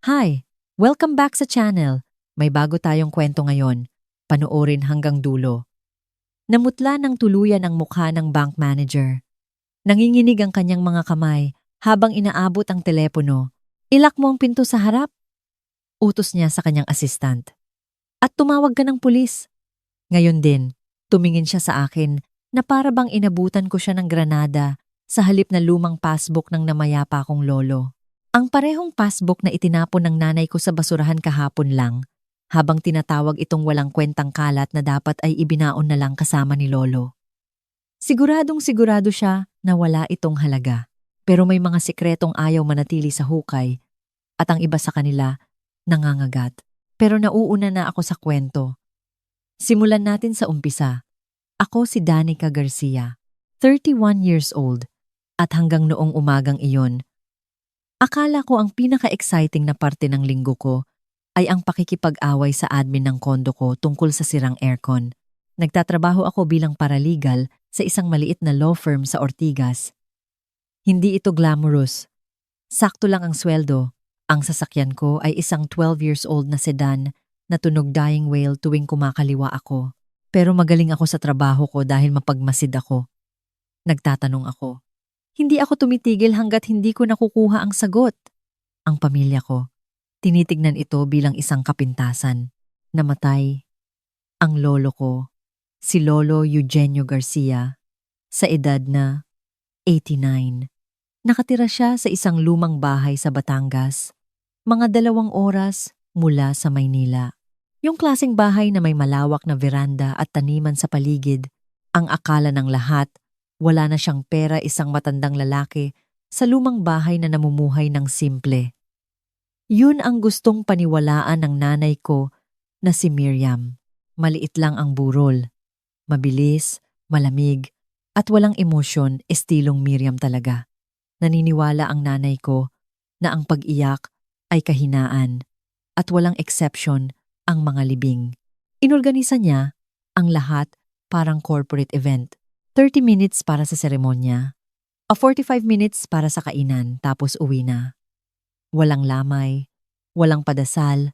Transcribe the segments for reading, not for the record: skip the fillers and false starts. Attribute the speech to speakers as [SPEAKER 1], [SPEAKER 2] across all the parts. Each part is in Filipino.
[SPEAKER 1] Hi! Welcome back sa channel. May bago tayong kwento ngayon. Panoorin hanggang dulo. Namutla ng tuluyan ang mukha ng bank manager. Nanginginig ang kanyang mga kamay habang inaabot ang telepono. Ilak mo ang pinto sa harap. Utos niya sa kanyang assistant. At tumawag ka ng pulis. Ngayon din, tumingin siya sa akin na para bang inabutan ko siya ng granada sa halip na lumang passbook ng namayapa kong lolo. Ang parehong passbook na itinapon ng nanay ko sa basurahan kahapon lang, habang tinatawag itong walang kwentang kalat na dapat ay ibinaon na lang kasama ni lolo. Siguradong sigurado siya na wala itong halaga, pero may mga sikretong ayaw manatili sa hukay at ang iba sa kanila nangangagat. Pero nauuna na ako sa kwento. Simulan natin sa umpisa. Ako si Danica Garcia, 31 years old, at hanggang noong umagang iyon, akala ko ang pinaka-exciting na parte ng linggo ko ay ang pakikipag-away sa admin ng kondo ko tungkol sa sirang aircon. Nagtatrabaho ako bilang paralegal sa isang maliit na law firm sa Ortigas. Hindi ito glamorous. Sakto lang ang sweldo. Ang sasakyan ko ay isang 12 years old na sedan na tunog dying whale tuwing kumakaliwa ako. Pero magaling ako sa trabaho ko dahil mapagmasid ako. Nagtatanong ako. Hindi ako tumitigil hanggat hindi ko nakukuha ang sagot. Ang pamilya ko, tinitignan ito bilang isang kapintasan. Namatay ang lolo ko, si Lolo Eugenio Garcia, sa edad na 89. Nakatira siya sa isang lumang bahay sa Batangas, mga 2 oras mula sa Maynila. Yung klaseng bahay na may malawak na veranda at taniman sa paligid, ang akala ng lahat, wala na siyang pera isang matandang lalaki sa lumang bahay na namumuhay ng simple. Yun ang gustong paniwalaan ng nanay ko na si Miriam. Maliit lang ang burol. Mabilis, malamig, at walang emosyon, estilong Miriam talaga. Naniniwala ang nanay ko na ang pag-iyak ay kahinaan at walang exception ang mga libing. Inorganisa niya ang lahat parang corporate event. 30 minutes para sa seremonya, 45 minutes para sa kainan tapos uwi na. Walang lamay, walang padasal,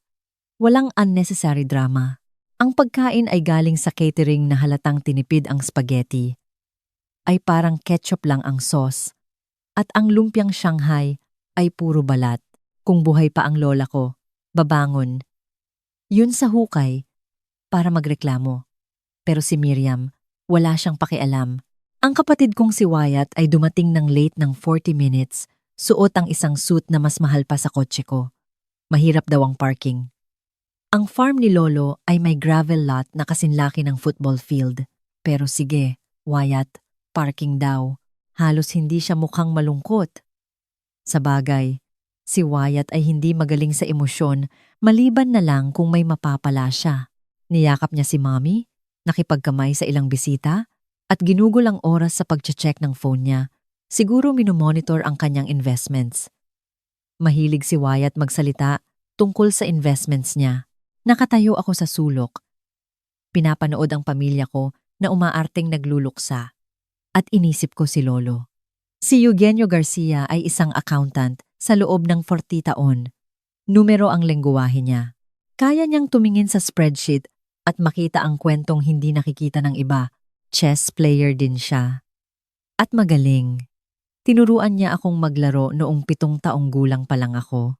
[SPEAKER 1] walang unnecessary drama. Ang pagkain ay galing sa catering na halatang tinipid ang spaghetti. Ay parang ketchup lang ang sauce. At ang lumpiang Shanghai ay puro balat. Kung buhay pa ang lola ko, babangon. Yun sa hukay para magreklamo. Pero si Miriam, wala siyang pakialam. Ang kapatid kong si Wyatt ay dumating ng late ng 40 minutes, suot ang isang suit na mas mahal pa sa kotse ko. Mahirap daw ang parking. Ang farm ni Lolo ay may gravel lot na kasinlaki ng football field. Pero sige, Wyatt, parking daw. Halos hindi siya mukhang malungkot. Sa bagay, si Wyatt ay hindi magaling sa emosyon maliban na lang kung may mapapala siya. Niyakap niya si Mommy, nakipagkamay sa ilang bisita, at ginugol ang oras sa pagche-check ng phone niya. Siguro minomonitor ang kanyang investments. Mahilig si Wyatt magsalita tungkol sa investments niya. Nakatayo ako sa sulok. Pinapanood ang pamilya ko na umaarteng nagluluksa. At inisip ko si Lolo. Si Eugenio Garcia ay isang accountant sa loob ng 40 taon. Numero ang lengguwahe niya. Kaya niyang tumingin sa spreadsheet at makita ang kwentong hindi nakikita ng iba. Chess player din siya. At magaling. Tinuruan niya akong maglaro noong 7 taong gulang pa lang ako.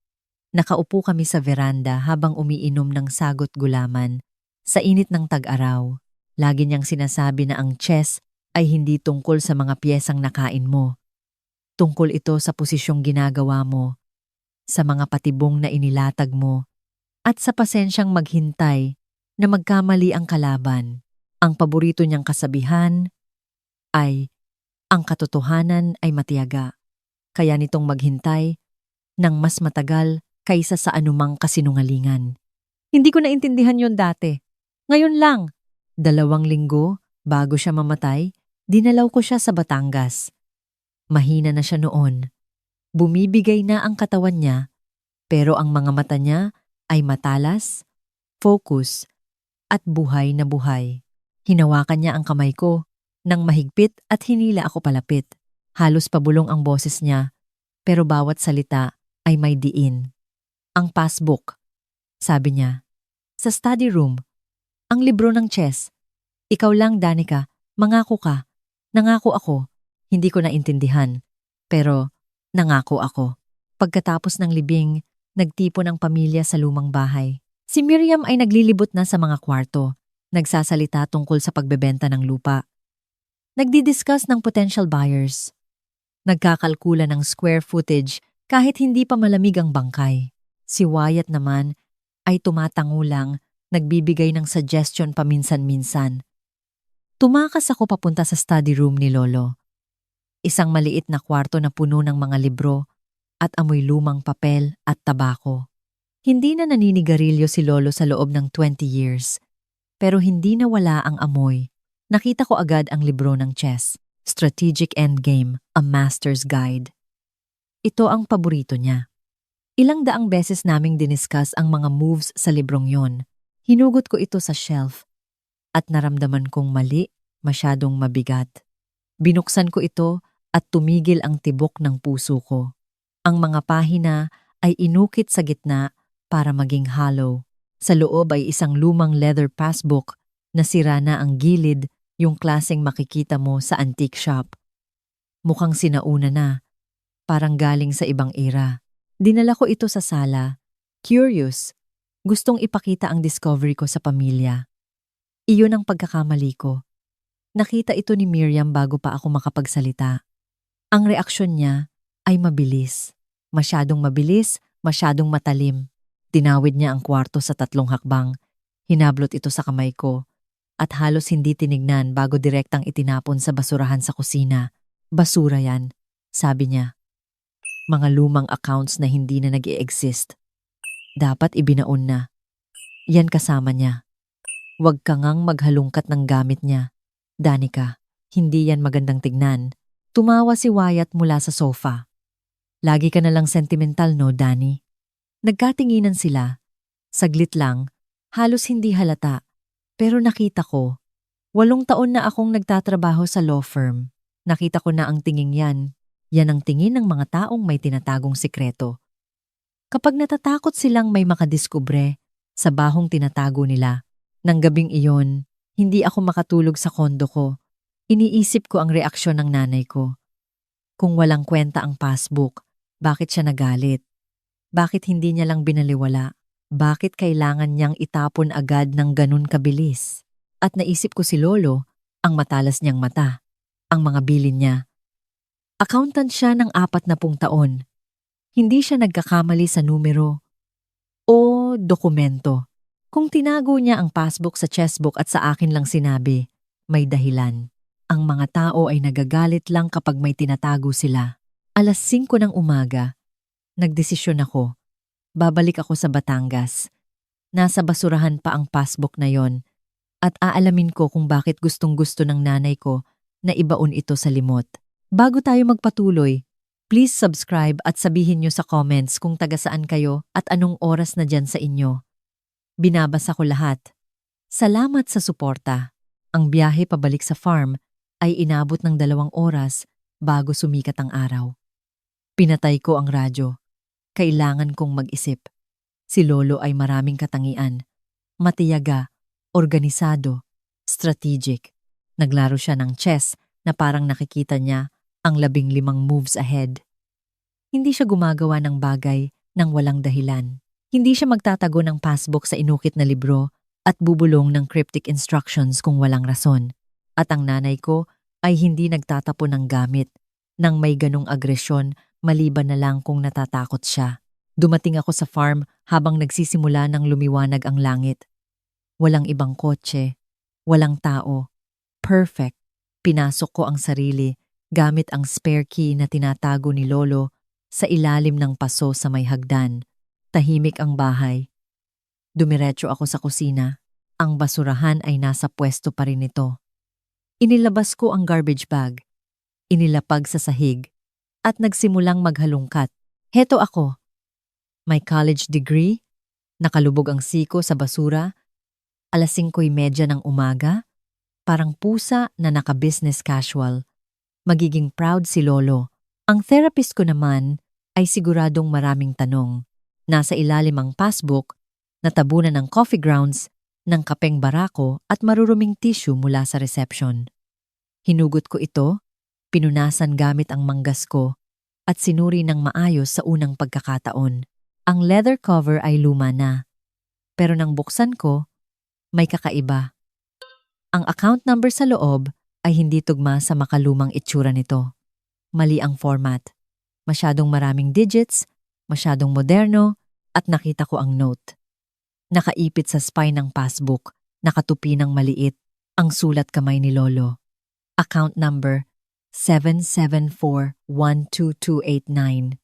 [SPEAKER 1] Nakaupo kami sa veranda habang umiinom ng sagot gulaman sa init ng tag-araw. Lagi niyang sinasabi na ang chess ay hindi tungkol sa mga piyesang nakain mo. Tungkol ito sa posisyong ginagawa mo, sa mga patibong na inilatag mo, at sa pasensyang maghintay na magkamali ang kalaban. Ang paborito niyang kasabihan ay, ang katotohanan ay matiyaga. Kaya nitong maghintay ng mas matagal kaysa sa anumang kasinungalingan. Hindi ko naintindihan yon dati. Ngayon lang, 2 linggo bago siya mamatay, dinalaw ko siya sa Batangas. Mahina na siya noon. Bumibigay na ang katawan niya, pero ang mga mata niya ay matalas, focus, at buhay na buhay. Hinawakan niya ang kamay ko nang mahigpit at hinila ako palapit. Halos pabulong ang boses niya, pero bawat salita ay may diin. Ang passbook, sabi niya. Sa study room, ang libro ng chess. Ikaw lang, Danica, mangako ka. Nangako ako. Hindi ko naintindihan. Pero, nangako ako. Pagkatapos ng libing, nagtipon ang pamilya sa lumang bahay. Si Miriam ay naglilibot na sa mga kwarto, nagsasalita tungkol sa pagbebenta ng lupa. Nagdi-discuss ng potential buyers. Nagkakalkula ng square footage kahit hindi pa malamig ang bangkay. Si Wyatt naman ay tumatango lang, nagbibigay ng suggestion paminsan-minsan. Tumakas ako papunta sa study room ni Lolo. Isang maliit na kwarto na puno ng mga libro at amoy lumang papel at tabako. Hindi na naninigarilyo si Lolo sa loob ng 20 years. Pero hindi nawala ang amoy. Nakita ko agad ang libro ng chess, Strategic Endgame, A Master's Guide. Ito ang paborito niya. Ilang daang beses naming diniscuss ang mga moves sa librong yon. Hinugot ko ito sa shelf at naramdaman kong mali, masyadong mabigat. Binuksan ko ito at tumigil ang tibok ng puso ko. Ang mga pahina ay inukit sa gitna para maging hollow. Sa loob ay isang lumang leather passbook na sira na ang gilid, yung klaseng makikita mo sa antique shop. Mukhang sinauna na, parang galing sa ibang era. Dinala ko ito sa sala. Curious, gustong ipakita ang discovery ko sa pamilya. Iyon ang pagkakamali ko. Nakita ito ni Miriam bago pa ako makapagsalita. Ang reaksyon niya ay mabilis. Masyadong mabilis, masyadong matalim. Tinawid niya ang kwarto sa 3 hakbang. Hinablot ito sa kamay ko at halos hindi tinignan bago direktang itinapon sa basurahan sa kusina. Basura yan, sabi niya. Mga lumang accounts na hindi na nag-i-exist. Dapat ibinaon na. Yan kasama niya. Huwag ka ngang maghalungkat ng gamit niya. Danica, hindi yan magandang tignan. Tumawa si Wyatt mula sa sofa. Lagi ka nalang sentimental, no, Danny? Nagkatinginan sila. Saglit lang, halos hindi halata. Pero nakita ko, 8 taon na akong nagtatrabaho sa law firm. Nakita ko na ang tinging yan. Yan ang tingin ng mga taong may tinatagong sikreto. Kapag natatakot silang may makadiskubre sa bahong tinatago nila, nang gabing iyon, hindi ako makatulog sa kondo ko. Iniisip ko ang reaksyon ng nanay ko. Kung walang kwenta ang passbook, bakit siya nagalit? Bakit hindi niya lang binaliwala? Bakit kailangan niyang itapon agad ng ganun kabilis? At naisip ko si Lolo, ang matalas niyang mata, ang mga bilin niya. Accountant siya ng 40 taon. Hindi siya nagkakamali sa numero o dokumento. Kung tinago niya ang passbook sa chessbook at sa akin lang sinabi, may dahilan. Ang mga tao ay nagagalit lang kapag may tinatago sila. 5:00 ng umaga, nagdesisyon ako. Babalik ako sa Batangas. Nasa basurahan pa ang passbook na yon at aalamin ko kung bakit gustong-gusto ng nanay ko na ibaon ito sa limot. Bago tayo magpatuloy, please subscribe at sabihin nyo sa comments kung taga saan kayo at anong oras na dyan sa inyo. Binabasa ko lahat. Salamat sa suporta. Ang biyahe pabalik sa farm ay inabot ng 2 oras bago sumikat ang araw. Pinatay ko ang radyo. Kailangan kong mag-isip. Si Lolo ay maraming katangian. Matiyaga, organisado, strategic. Naglaro siya ng chess na parang nakikita niya ang 15 moves ahead. Hindi siya gumagawa ng bagay nang walang dahilan. Hindi siya magtatago ng passbook sa inukit na libro at bubulong ng cryptic instructions kung walang rason. At ang nanay ko ay hindi nagtatapon ng gamit nang may ganong agresyon maliban na lang kung natatakot siya. Dumating ako sa farm habang nagsisimula ng lumiwanag ang langit. Walang ibang kotse, walang tao. Perfect. Pinasok ko ang sarili gamit ang spare key na tinatago ni Lolo sa ilalim ng paso sa may hagdan. Tahimik ang bahay. Dumiretso ako sa kusina. Ang basurahan ay nasa pwesto pa rin ito. Inilabas ko ang garbage bag. Inilapag sa sahig. At nagsimulang maghalungkat. Heto ako. May college degree, nakalubog ang siko sa basura, 5:30 ng umaga, parang pusa na naka-business casual. Magiging proud si Lolo. Ang therapist ko naman ay siguradong maraming tanong. Nasa ilalim ang passbook, natabunan ng coffee grounds, ng kapeng barako at maruruming tissue mula sa reception. Hinugot ko ito, pinunasan gamit ang manggas ko, at sinuri ng maayos sa unang pagkakataon. Ang leather cover ay luma na. Pero nang buksan ko, may kakaiba. Ang account number sa loob ay hindi tugma sa makalumang itsura nito. Mali ang format. Masyadong maraming digits, masyadong moderno, at nakita ko ang note. Nakaipit sa spine ng passbook, nakatupi ng maliit, ang sulat kamay ni Lolo. Account number 774-12289.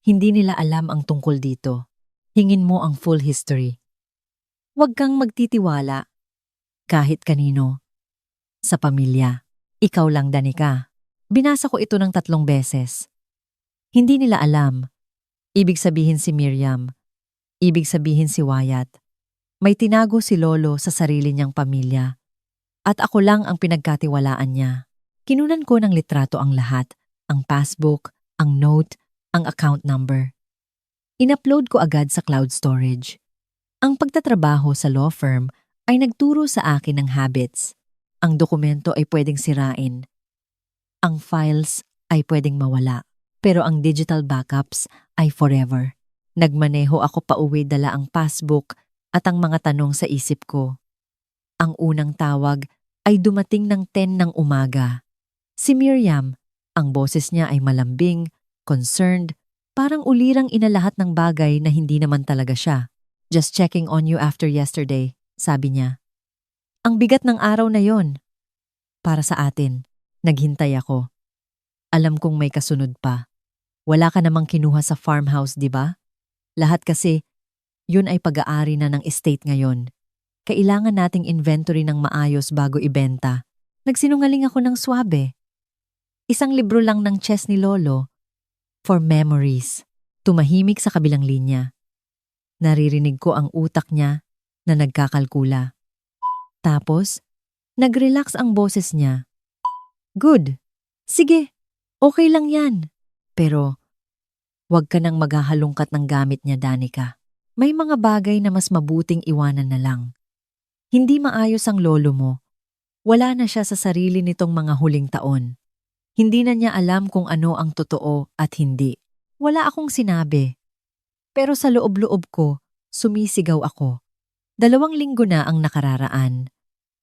[SPEAKER 1] Hindi nila alam ang tungkol dito. Hingin mo ang full history. Huwag kang magtitiwala. Kahit kanino. Sa pamilya. Ikaw lang, Danica. Binasa ko ito ng 3 beses. Hindi nila alam. Ibig sabihin si Miriam. Ibig sabihin si Wyatt. May tinago si Lolo sa sarili niyang pamilya. At ako lang ang pinagkatiwalaan niya. Kinunan ko ng litrato ang lahat. Ang passbook, ang note, ang account number. In-upload ko agad sa cloud storage. Ang pagtatrabaho sa law firm ay nagturo sa akin ng habits. Ang dokumento ay pwedeng sirain. Ang files ay pwedeng mawala. Pero ang digital backups ay forever. Nagmaneho ako pauwi dala ang passbook at ang mga tanong sa isip ko. Ang unang tawag ay dumating ng 10 ng umaga. Si Miriam, ang boses niya ay malambing, concerned, parang ulirang inalahat ng bagay na hindi naman talaga siya. Just checking on you after yesterday, sabi niya. Ang bigat ng araw na yon. Para sa atin, naghintay ako. Alam kong may kasunod pa. Wala ka namang kinuha sa farmhouse, di ba? Lahat kasi, yun ay pag-aari na ng estate ngayon. Kailangan nating inventory ng maayos bago ibenta. Nagsinungaling ako ng swabe. Isang libro lang ng chess ni Lolo. For memories. Tumahimik sa kabilang linya. Naririnig ko ang utak niya na nagkakalkula. Tapos, nag-relax ang boses niya. Good. Sige, okay lang yan. Pero, huwag ka nang maghahalungkat ng gamit niya, Danica. May mga bagay na mas mabuting iwanan na lang. Hindi maayos ang lolo mo. Wala na siya sa sarili nitong mga huling taon. Hindi na niya alam kung ano ang totoo at hindi. Wala akong sinabi. Pero sa loob-loob ko, sumisigaw ako. 2 linggo na ang nakararaan.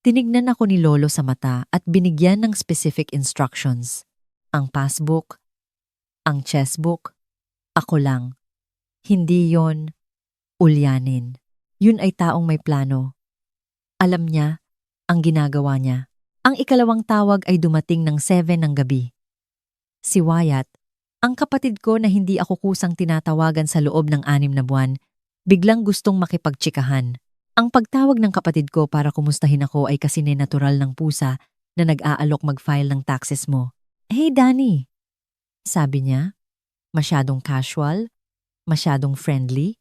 [SPEAKER 1] Tinignan ako ni Lolo sa mata at binigyan ng specific instructions. Ang passbook, ang chessbook, ako lang. Hindi yon ulyanin. Yun ay taong may plano. Alam niya ang ginagawa niya. Ang ikalawang tawag ay dumating ng 7 ng gabi. Si Wyatt, ang kapatid ko na hindi ako kusang tinatawagan sa loob ng 6 na buwan, biglang gustong makipagtsikahan. Ang pagtawag ng kapatid ko para kumustahin ako ay kasi natural ng pusa na nag-aalok mag-file ng taxes mo. Hey Danny, sabi niya, masyadong casual, masyadong friendly.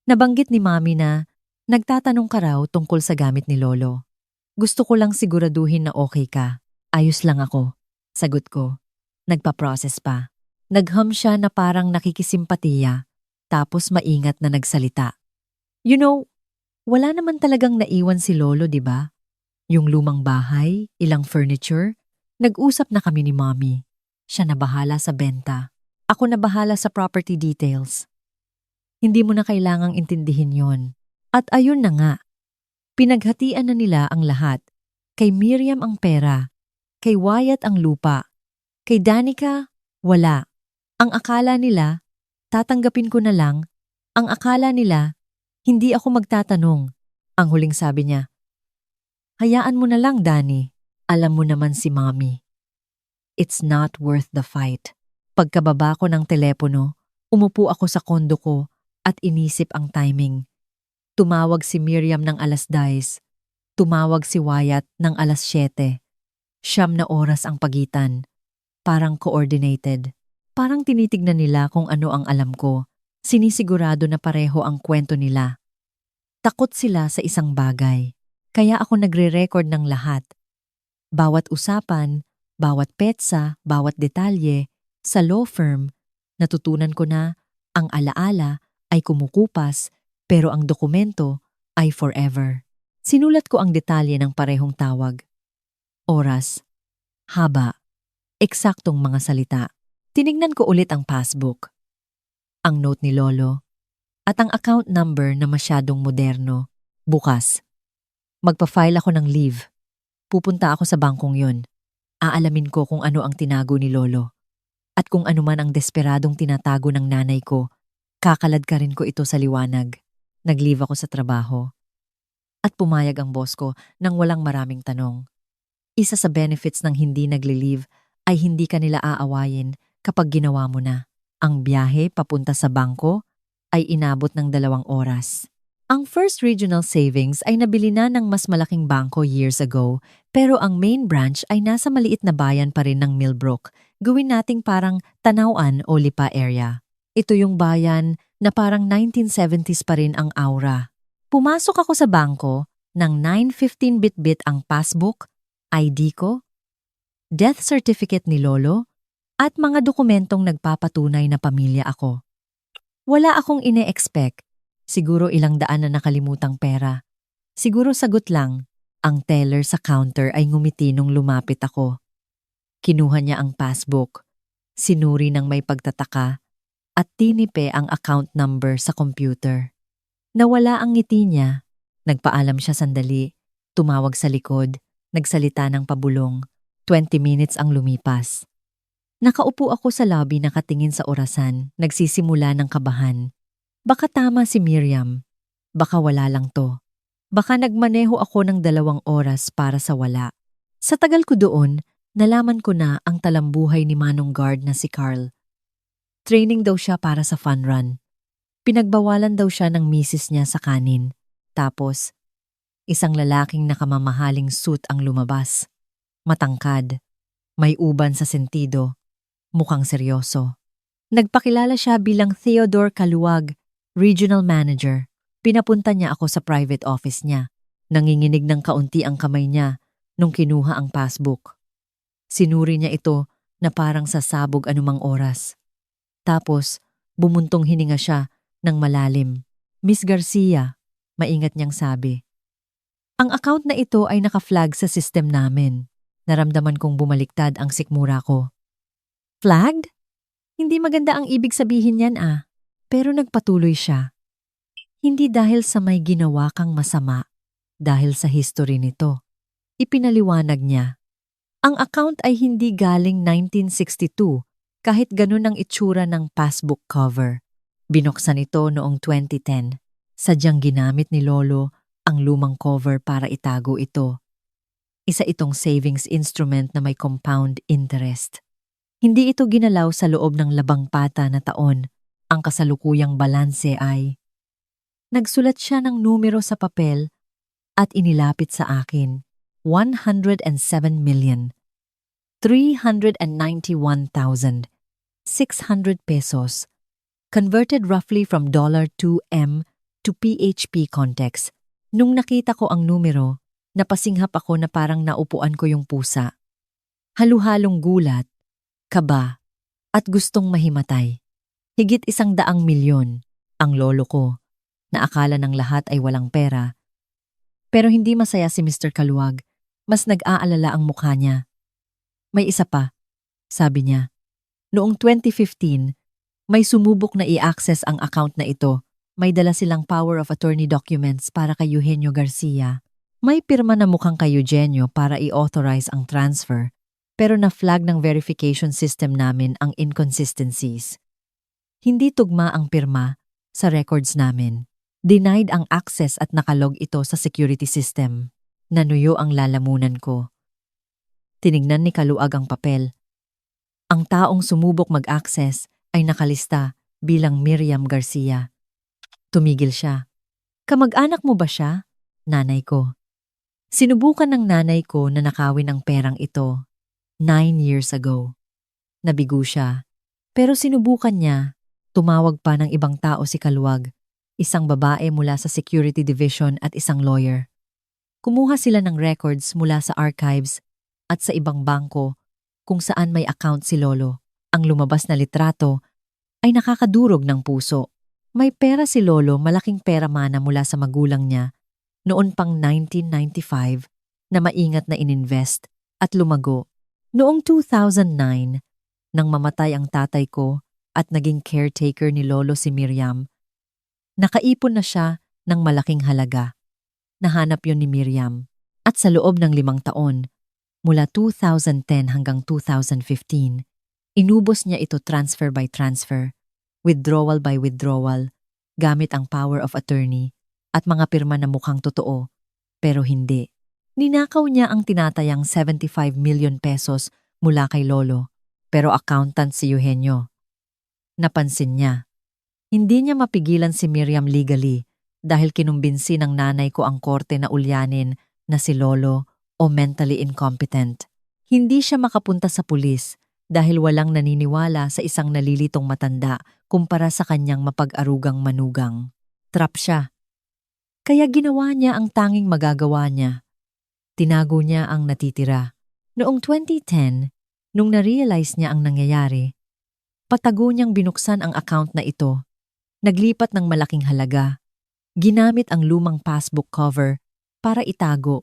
[SPEAKER 1] Nabanggit ni Mami na nagtatanong ka raw tungkol sa gamit ni Lolo. Gusto ko lang siguraduhin na okay ka. Ayos lang ako. Sagot ko. Nagpa-process pa. Nagham siya na parang nakikisimpatiya, tapos maingat na nagsalita. You know, wala naman talagang naiwan si Lolo, di ba? Yung lumang bahay, ilang furniture, nag-usap na kami ni Mommy. Siya na bahala sa benta. Ako na bahala sa property details. Hindi mo na kailangang intindihin yon. At ayun na nga. Pinaghatian na nila ang lahat. Kay Miriam ang pera. Kay Wyatt ang lupa. Kay Danica, wala. Ang akala nila, tatanggapin ko na lang. Ang akala nila, hindi ako magtatanong. Ang huling sabi niya, hayaan mo na lang, Danny. Alam mo naman si Mommy. It's not worth the fight. Pagkababa ko ng telepono, umupo ako sa kondo ko at inisip ang timing. Tumawag si Miriam ng 10:00. Tumawag si Wyatt ng 7:00. 9 na oras ang pagitan. Parang coordinated. Parang tinitignan nila kung ano ang alam ko. Sinisigurado na pareho ang kwento nila. Takot sila sa isang bagay. Kaya ako nagre-record ng lahat. Bawat usapan, bawat petsa, bawat detalye, sa law firm, natutunan ko na ang alaala ay kumukupas, pero ang dokumento ay forever. Sinulat ko ang detalye ng parehong tawag. Oras, haba, eksaktong mga salita. Tinignan ko ulit ang passbook, ang note ni Lolo, at ang account number na masyadong moderno. Bukas, magpa-file ako ng leave. Pupunta ako sa bangkong yun. Aalamin ko kung ano ang tinago ni Lolo. At kung ano man ang desperadong tinatago ng nanay ko, kakalad ka rin ko ito sa liwanag. Nag-leave ako sa trabaho. At pumayag ang boss ko nang walang maraming tanong. Isa sa benefits ng hindi nagli-leave ay hindi ka nila aawayin kapag ginawa mo na. Ang biyahe papunta sa bangko ay inabot ng 2 oras. Ang First Regional Savings ay nabili na ng mas malaking bangko years ago, pero ang main branch ay nasa maliit na bayan pa rin ng Millbrook. Gawin nating parang Tanawan o Lipa area. Ito yung bayan na parang 1970s pa rin ang aura. Pumasok ako sa bangko, ng 9:15 bit-bit ang passbook, ID ko, death certificate ni Lolo, at mga dokumentong nagpapatunay na pamilya ako. Wala akong ine-expect. Siguro ilang daan na nakalimutang pera. Siguro sagot lang. Ang teller sa counter ay ngumiti nung lumapit ako. Kinuha niya ang passbook, sinuri ng may pagtataka, at tinipe ang account number sa computer. Nawala ang ngiti niya. Nagpaalam siya sandali, tumawag sa likod, nagsalita ng pabulong. 20 minutes ang lumipas. Nakaupo ako sa lobby nakatingin sa orasan, nagsisimula ng kabahan. Baka tama si Miriam. Baka wala lang to. Baka nagmaneho ako ng 2 oras para sa wala. Sa tagal ko doon, nalaman ko na ang talambuhay ni Manong Guard na si Carl. Training daw siya para sa fun run. Pinagbawalan daw siya ng misis niya sa kanin. Tapos, isang lalaking nakamamahaling suit ang lumabas. Matangkad, may uban sa sentido, mukhang seryoso. Nagpakilala siya bilang Theodore Kaluwag, Regional Manager. Pinapunta niya ako sa private office niya. Nanginginig ng kaunti ang kamay niya nung kinuha ang passbook. Sinuri niya ito na parang sasabog anumang oras. Tapos, bumuntong hininga siya ng malalim. Miss Garcia, maingat niyang sabi. Ang account na ito ay naka-flag sa system namin. Naramdaman kong bumaliktad ang sikmura ko. Flagged? Hindi maganda ang ibig sabihin yan Pero nagpatuloy siya. Hindi dahil sa may ginawa kang masama, dahil sa history nito. Ipinaliwanag niya. Ang account ay hindi galing 1962, kahit ganun ang itsura ng passbook cover. Binuksan ito noong 2010. Sadyang ginamit ni Lolo ang lumang cover para itago ito. Isa itong savings instrument na may compound interest. Hindi ito ginalaw sa loob ng labang pata na taon. Ang kasalukuyang balanse ay nagsulat siya ng numero sa papel at inilapit sa akin. 107,391,600 pesos. Converted roughly from $2M to PHP context. Nung nakita ko ang numero, napasinghap ako na parang naupuan ko yung pusa. Halu-halong gulat, kaba, at gustong mahimatay. Higit 100,000,000 ang lolo ko, na akala ng lahat ay walang pera. Pero hindi masaya si Mr. Kaluwag, mas nag-aalala ang mukha niya. May isa pa, sabi niya. Noong 2015, may sumubok na i-access ang account na ito. May dala silang power of attorney documents para kay Eugenio Garcia. May pirma na mukhang kay Eugenio para i-authorize ang transfer, pero na-flag ng verification system namin ang inconsistencies. Hindi tugma ang pirma sa records namin. Denied ang access at nakalog ito sa security system. Nanuyo ang lalamunan ko. Tinignan ni Kaluag ang papel. Ang taong sumubok mag-access ay nakalista bilang Miriam Garcia. Tumigil siya. Kamag-anak mo ba siya? Nanay ko. Sinubukan ng nanay ko na nakawin ang perang ito 9 years ago. Nabigo siya. Pero sinubukan niya. Tumawag pa ng ibang tao si Kaluwag, isang babae mula sa security division at isang lawyer. Kumuha sila ng records mula sa archives at sa ibang bangko kung saan may account si Lolo. Ang lumabas na litrato ay nakakadurog ng puso. May pera si Lolo, malaking pera mana mula sa magulang niya noon pang 1995 na maingat na ininvest at lumago. Noong 2009, nang mamatay ang tatay ko at naging caretaker ni Lolo si Miriam, nakaipon na siya ng malaking halaga. Nahanap yon ni Miriam. At sa loob ng 5 taon, mula 2010 hanggang 2015, inubos niya ito transfer by transfer, withdrawal by withdrawal, gamit ang power of attorney at mga pirma na mukhang totoo, pero hindi. Ninakaw niya ang tinatayang 75 million pesos mula kay Lolo, pero accountant si Eugenio. Napansin niya. Hindi niya mapigilan si Miriam legally dahil kinumbinsi ng nanay ko ang korte na ulyanin na si Lolo o mentally incompetent. Hindi siya makapunta sa pulis dahil walang naniniwala sa isang nalilitong matanda kumpara sa kanyang mapag-arugang manugang. Trap siya. Kaya ginawa niya ang tanging magagawa niya. Tinago niya ang natitira. Noong 2010, nung na-realize niya ang nangyayari, patago niyang binuksan ang account na ito. Naglipat ng malaking halaga. Ginamit ang lumang passbook cover para itago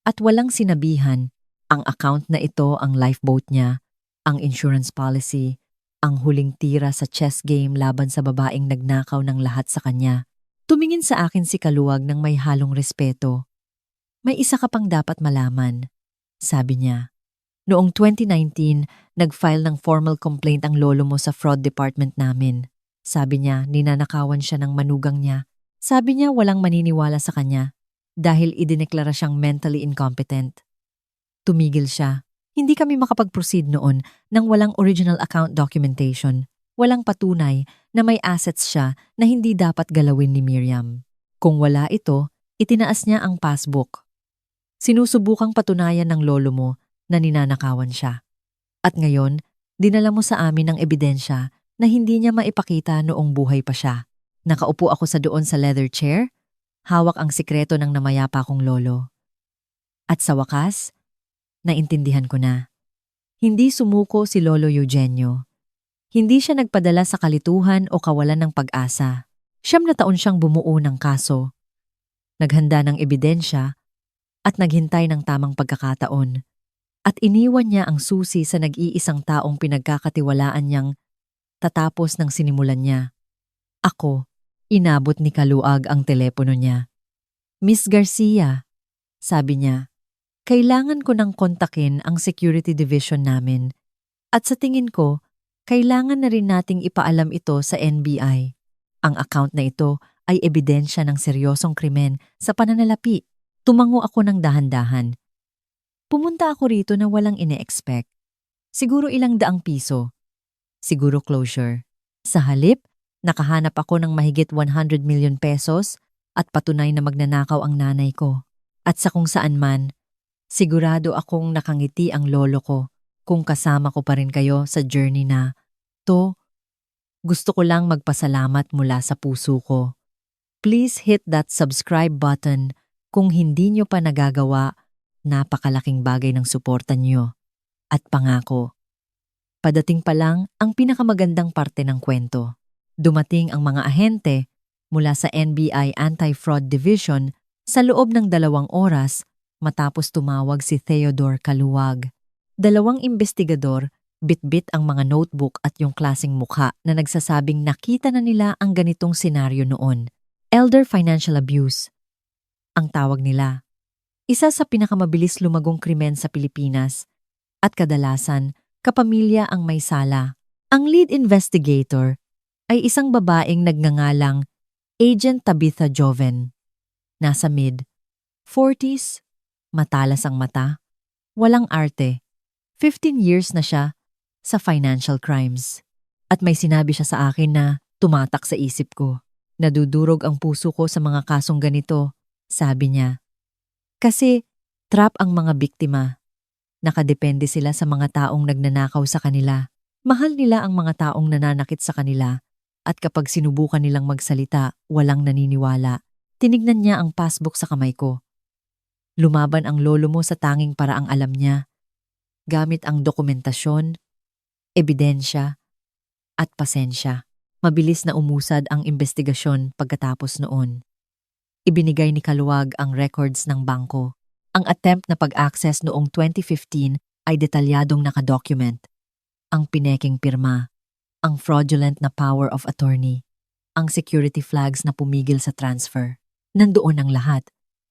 [SPEAKER 1] at walang sinabihan. Ang account na ito ang lifeboat niya, ang insurance policy, ang huling tira sa chess game laban sa babaeng nagnakaw ng lahat sa kanya. Tumingin sa akin si Kaluwag ng may halong respeto. May isa ka pang dapat malaman, sabi niya. Noong 2019, nag-file ng formal complaint ang lolo mo sa fraud department namin. Sabi niya, ninanakawan siya ng manugang niya. Sabi niya walang maniniwala sa kanya dahil idineklara siyang mentally incompetent. Tumigil siya. Hindi kami makapag-proceed noon nang walang original account documentation. Walang patunay na may assets siya na hindi dapat galawin ni Miriam. Kung wala ito, itinaas niya ang passbook. Sinusubukang patunayan ng lolo mo na ninanakawan siya. At ngayon, dinala mo sa amin ang ebidensya na hindi niya maipakita noong buhay pa siya. Nakaupo ako doon sa leather chair, hawak ang sikreto ng namayapa kong lolo. At sa wakas, naintindihan ko na. Hindi sumuko si Lolo Eugenio. Hindi siya nagpadala sa kalituhan o kawalan ng pag-asa. 9 na taon siyang bumuo ng kaso. Naghanda ng ebidensya at naghintay ng tamang pagkakataon. At iniwan niya ang susi sa nag-iisang taong pinagkakatiwalaan niyang tatapos ng sinimulan niya. Ako, inabot ni Kaluag ang telepono niya. Miss Garcia, sabi niya, kailangan ko nang kontakin ang security division namin at sa tingin ko, kailangan na rin nating ipaalam ito sa NBI. Ang account na ito ay ebidensya ng seryosong krimen sa pananalapi. Tumango ako ng dahan-dahan. Pumunta ako rito na walang ine-expect. Siguro ilang daang piso. Siguro closure. Sa halip, nakahanap ako ng mahigit 100 million pesos at patunay na magnanakaw ang nanay ko. At sa kung saan man, sigurado akong nakangiti ang lolo ko kung kasama ko pa rin kayo sa journey na to. Gusto ko lang magpasalamat mula sa puso ko. Please hit that subscribe button kung hindi nyo pa nagagawa. Napakalaking bagay ng suporta nyo. At pangako, padating pa lang ang pinakamagandang parte ng kwento. Dumating ang mga ahente mula sa NBI Anti-Fraud Division sa loob ng 2 oras matapos tumawag si Theodore Kaluwag. 2 investigador, bitbit ang mga notebook at yung klaseng mukha na nagsasabing nakita na nila ang ganitong senaryo noon. Elder financial abuse. Ang tawag nila. Isa sa pinakamabilis lumagong krimen sa Pilipinas at kadalasan, kapamilya ang may sala. Ang lead investigator ay isang babaeng nagngangalang Agent Tabitha Joven. Nasa mid-40s, matalas ang mata, walang arte. 15 years na siya sa financial crimes. At may sinabi siya sa akin na tumatak sa isip ko. Nadudurog ang puso ko sa mga kasong ganito, sabi niya. Kasi trap ang mga biktima. Nakadepende sila sa mga taong nagnanakaw sa kanila. Mahal nila ang mga taong nananakit sa kanila. At kapag sinubukan nilang magsalita, walang naniniwala. Tinignan niya ang passbook sa kamay ko. Lumaban ang lolo mo sa tanging paraang alam niya. Gamit ang dokumentasyon, ebidensya, at pasensya. Mabilis na umusad ang investigasyon pagkatapos noon. Ibinigay ni Kaluwag ang records ng bangko. Ang attempt na pag-access noong 2015 ay detalyadong nakadocument. Ang pineking pirma, ang fraudulent na power of attorney, ang security flags na pumigil sa transfer. Nandoon ang lahat,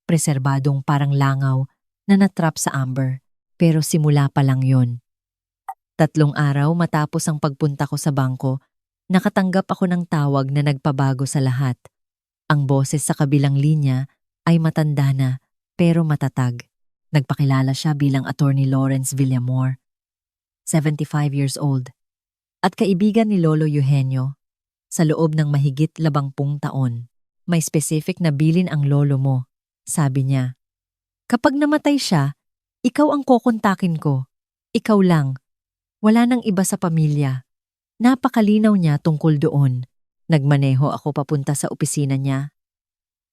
[SPEAKER 1] preserbadong parang langaw na natrap sa amber. Pero simula pa lang yon. 3 araw matapos ang pagpunta ko sa bangko, nakatanggap ako ng tawag na nagpabago sa lahat. Ang boses sa kabilang linya ay matanda na pero matatag. Nagpakilala siya bilang Attorney Lawrence Villamor, 75 years old, at kaibigan ni Lolo Eugenio. Sa loob ng mahigit 80 taon, may specific na bilin ang lolo mo, sabi niya. Kapag namatay siya, ikaw ang kokontakin ko. Ikaw lang. Wala nang iba sa pamilya. Napakalinaw niya tungkol doon. Nagmaneho ako papunta sa opisina niya.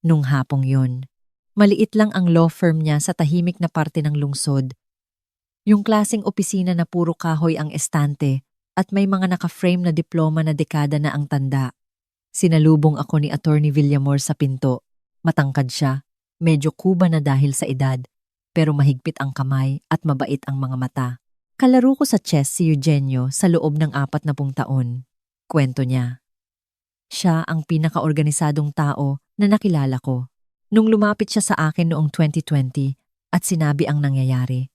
[SPEAKER 1] Nung hapong yon, maliit lang ang law firm niya sa tahimik na parte ng lungsod. Yung klaseng opisina na puro kahoy ang estante at may mga naka-frame na diploma na dekada na ang tanda. Sinalubong ako ni Attorney Villamor sa pinto. Matangkad siya, medyo kuba na dahil sa edad, pero mahigpit ang kamay at mabait ang mga mata. Kalaro ko sa chess si Eugenio sa loob ng 40 taon. Kwento niya. Siya ang pinakaorganisadong tao na nakilala ko. Nung lumapit siya sa akin noong 2020 at sinabi ang nangyayari,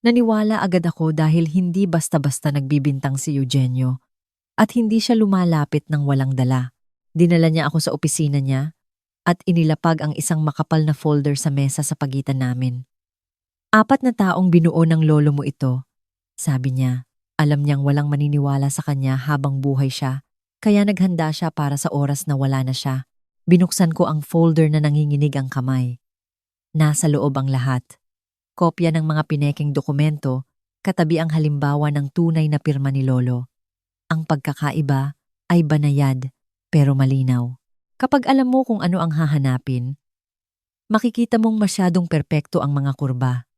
[SPEAKER 1] naniwala agad ako dahil hindi basta-basta nagbibintang si Eugenio at hindi siya lumalapit ng walang dala. Dinala niya ako sa opisina niya at inilapag ang isang makapal na folder sa mesa sa pagitan namin. 4 na taong binuo ng lolo mo ito, sabi niya. Alam niyang walang maniniwala sa kanya habang buhay siya, kaya naghanda siya para sa oras na wala na siya. Binuksan ko ang folder na nanginginig ang kamay. Nasa loob ang lahat. Kopya ng mga pineking dokumento, katabi ang halimbawa ng tunay na pirma ni lolo. Ang pagkakaiba ay banayad pero malinaw. Kapag alam mo kung ano ang hahanapin, makikita mong masyadong perpekto ang mga kurba.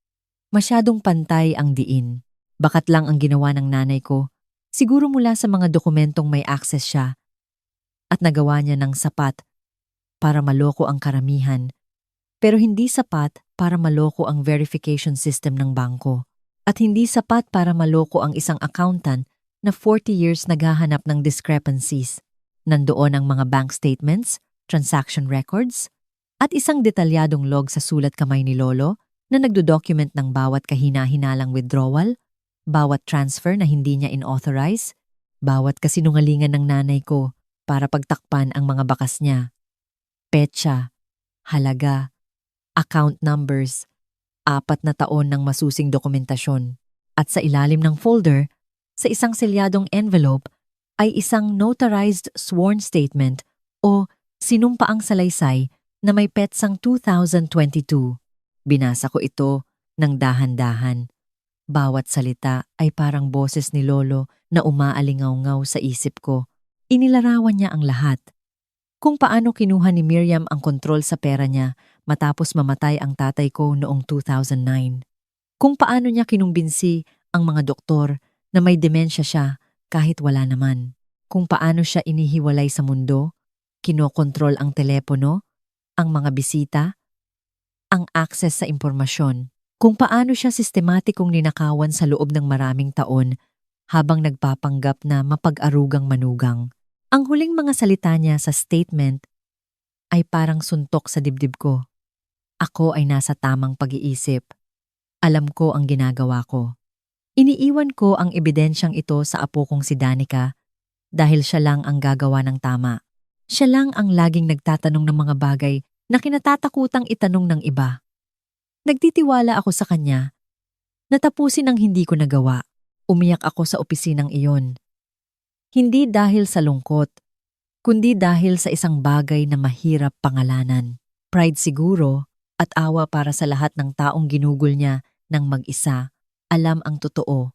[SPEAKER 1] Masyadong pantay ang diin. Bakat lang ang ginawa ng nanay ko. Siguro mula sa mga dokumentong may access siya. At nagawa niya ng sapat para maloko ang karamihan. Pero hindi sapat para maloko ang verification system ng bangko. At hindi sapat para maloko ang isang accountant na 40 years naghahanap ng discrepancies. Nandoon ang mga bank statements, transaction records, at isang detalyadong log sa sulat kamay ni Lolo na nagdo-document ng bawat kahina-hinalang withdrawal, bawat transfer na hindi niya inauthorize, bawat kasinungalingan ng nanay ko para pagtakpan ang mga bakas niya. Petsa, halaga, account numbers, 4 na taon ng masusing dokumentasyon. At sa ilalim ng folder, sa isang selyadong envelope, ay isang notarized sworn statement o sinumpaang salaysay na may petsang 2022. Binasa ko ito ng dahan-dahan. Bawat salita ay parang boses ni Lolo na umaalingaw-ngaw sa isip ko. Inilarawan niya ang lahat. Kung paano kinuha ni Miriam ang kontrol sa pera niya matapos mamatay ang tatay ko noong 2009. Kung paano niya kinumbinsi ang mga doktor na may demensya siya kahit wala naman. Kung paano siya inihiwalay sa mundo, kinokontrol ang telepono, ang mga bisita, ang access sa impormasyon. Kung paano siya sistematikong ninakawan sa loob ng maraming taon habang nagpapanggap na mapag-arugang manugang. Ang huling mga salita niya sa statement ay parang suntok sa dibdib ko. Ako ay nasa tamang pag-iisip. Alam ko ang ginagawa ko. Iniiwan ko ang ebidensyang ito sa apo kong si Danica dahil siya lang ang gagawa ng tama. Siya lang ang laging nagtatanong ng mga bagay na kinatatakutang itanong ng iba. Nagtitiwala ako sa kanya. Natapusin ang hindi ko nagawa. Umiyak ako sa opisinang iyon. Hindi dahil sa lungkot, kundi dahil sa isang bagay na mahirap pangalanan. Pride siguro at awa para sa lahat ng taong ginugol niya ng mag-isa. Alam ang totoo,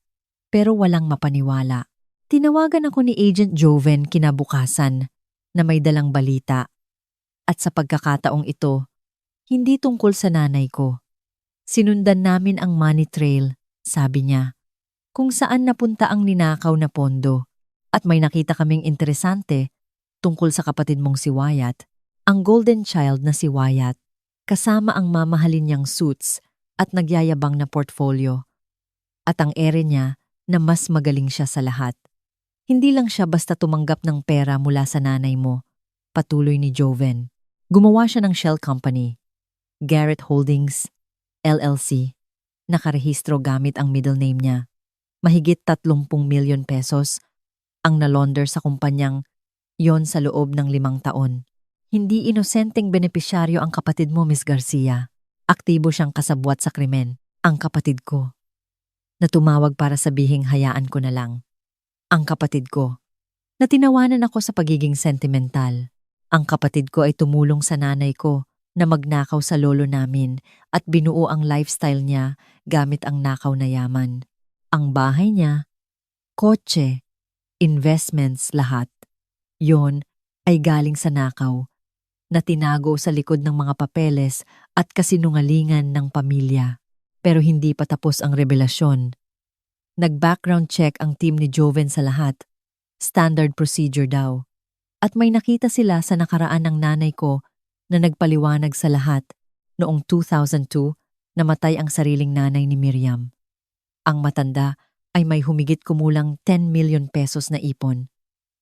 [SPEAKER 1] pero walang mapaniwala. Tinawagan ako ni Agent Joven kinabukasan na may dalang balita. At sa pagkakataong ito, hindi tungkol sa nanay ko. Sinundan namin ang money trail, sabi niya, kung saan napunta ang ninakaw na pondo. At may nakita kaming interesante tungkol sa kapatid mong si Wyatt, ang golden child na si Wyatt, kasama ang mamahalin niyang suits at nagyayabang na portfolio. At ang ere niya na mas magaling siya sa lahat. Hindi lang siya basta tumanggap ng pera mula sa nanay mo, patuloy ni Joven. Gumawa siya ng shell company, Garrett Holdings, LLC. Nakarehistro gamit ang middle name niya. Mahigit 30 milyon pesos ang nalaunder sa kumpanyang yon sa loob ng 5 taon. Hindi inosenteng benepisyaryo ang kapatid mo, Miss Garcia. Aktibo siyang kasabwat sa krimen, ang kapatid ko. Na tumawag para sabihing hayaan ko na lang. Ang kapatid ko. Na tinawanan ako sa pagiging sentimental. Ang kapatid ko ay tumulong sa nanay ko na magnakaw sa lolo namin at binuo ang lifestyle niya gamit ang nakaw na yaman. Ang bahay niya, kotse, investments, lahat. Yon ay galing sa nakaw na tinago sa likod ng mga papeles at kasinungalingan ng pamilya. Pero hindi pa tapos ang revelasyon. Nag-background check ang team ni Joven sa lahat. Standard procedure daw. At may nakita sila sa nakaraan ng nanay ko na nagpaliwanag sa lahat. Noong 2002, namatay ang sariling nanay ni Miriam. Ang matanda ay may humigit kumulang 10 million pesos na ipon.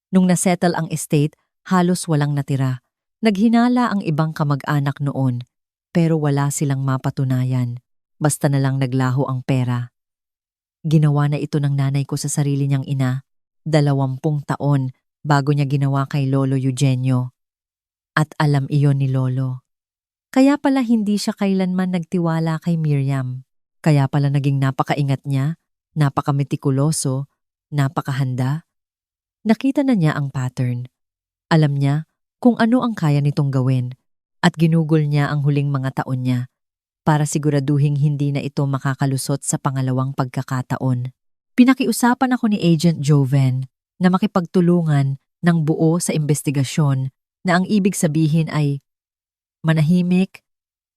[SPEAKER 1] Nung nasettle ang estate, halos walang natira. Naghinala ang ibang kamag-anak noon, pero wala silang mapatunayan. Basta na lang naglaho ang pera. Ginawa na ito ng nanay ko sa sarili niyang ina, 20 taon bago niya ginawa kay Lolo Eugenio. At alam iyon ni Lolo. Kaya pala hindi siya kailanman nagtiwala kay Miriam. Kaya pala naging napakaingat niya, napakametikuloso, napakahanda. Nakita na niya ang pattern. Alam niya kung ano ang kaya nitong gawin at ginugol niya ang huling mga taon niya para siguraduhing hindi na ito makakalusot sa pangalawang pagkakataon. Pinakiusapan ako ni Agent Joven na makipagtulungan ng buo sa investigasyon na ang ibig sabihin ay manahimik,